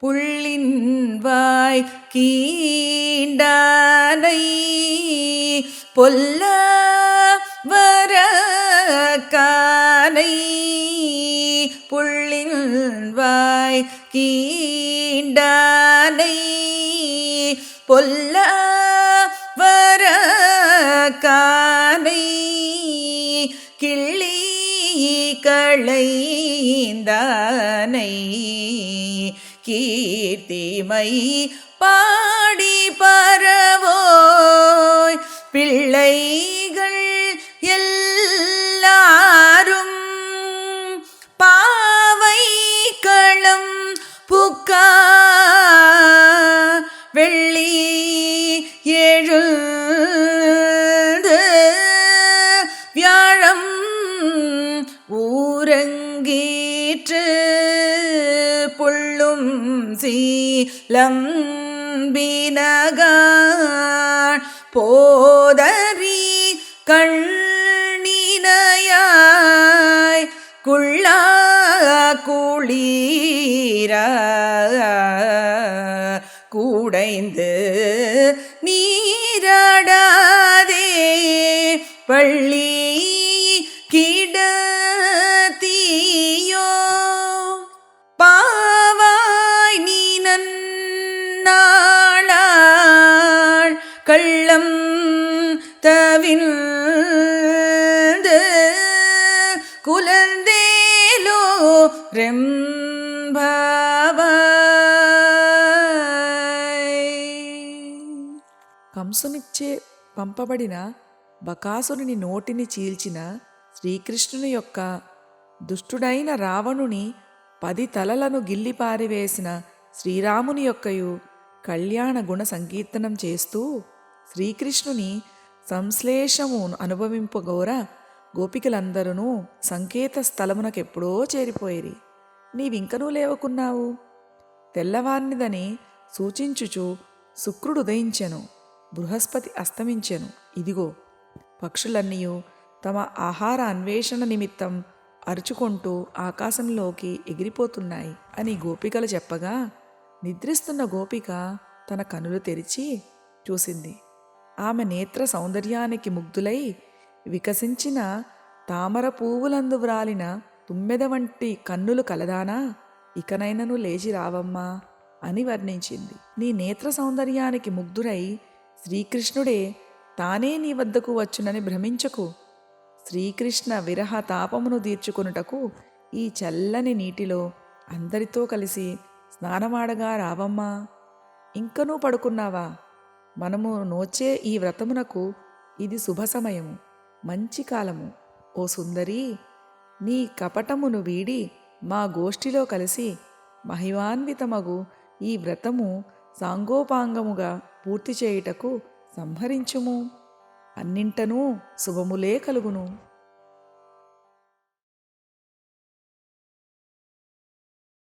புள்ளின்வாய் கீண்டானை பொல்ல வரக்கானை புள்ளின்வாய் கீண்டானை பொல்ல வரக்கானை கிள்ளி களைந்தானை கீர்த்திமை பாடி பரவோய் பிள்ளைகள் எல்லாரும் பாவை களம் புக்கா வெள்ளி எழுந்து வியாழம் ஊரங்கீற்று புள்ளும் சீலம்பினகான் போதரி கண்ணினையாய் குள்ளா குளீரா கூடைந்து நீராடாதே பள்ளி கிடத்தியோ பாவாய் நீ நன்னாளாள் கள்ளம் தவிழ்ந்து குலந்தேலோ రెంభావాయ్. కంసునిచ్చే పంపబడిన బకాసురుని నోటిని చీల్చిన శ్రీకృష్ణుని యొక్క దుష్టుడైన రావణుని 10 తలలను గిల్లిపారివేసిన శ్రీరాముని యొక్కయు కళ్యాణ గుణ సంకీర్తనం చేస్తూ శ్రీకృష్ణుని సంశ్లేషము అనుభవింపగోర గోపికలందరూ సంకేత స్థలమునకెప్పుడో చేరిపోయిరి. నీవింకనూ లేవకున్నావు. తెల్లవారినిదని సూచించుచు శుక్రుడు ఉదయించెను, బృహస్పతి అస్తమించెను. ఇదిగో పక్షులన్నీయు తమ ఆహార అన్వేషణ నిమిత్తం అరుచుకుంటూ ఆకాశంలోకి ఎగిరిపోతున్నాయి అని గోపికలు చెప్పగా నిద్రిస్తున్న గోపిక తన కనులు తెరిచి చూసింది. ఆమె నేత్ర సౌందర్యానికి ముగ్ధులై వికసించిన తామర పువ్వులందు వ్రాలిన తుమ్మెద వంటి కన్నులు కలదానా, ఇకనైనను లేచి రావమ్మా అని వర్ణించింది. నీ నేత్ర సౌందర్యానికి ముగ్ధురై శ్రీకృష్ణుడే తానే నీ వద్దకు వచ్చునని భ్రమించకు. శ్రీకృష్ణ విరహ తాపమును తీర్చుకొనుటకు ఈ చల్లని నీటిలో అందరితో కలిసి స్నానమాడగా రావమ్మా. ఇంకనూ పడుకున్నావా? మనము నోచే ఈ వ్రతమునకు ఇది శుభ సమయము, మంచి కాలము. ఓ సుందరి, నీ కపటమును వీడి మా గోష్ఠిలో కలిసి మహిమాన్వితమగు ఈ వ్రతము సాంగోపాంగముగా పూర్తి చేయుటకు సంహరించుము. అన్నింటనూ శుభములే కలుగును.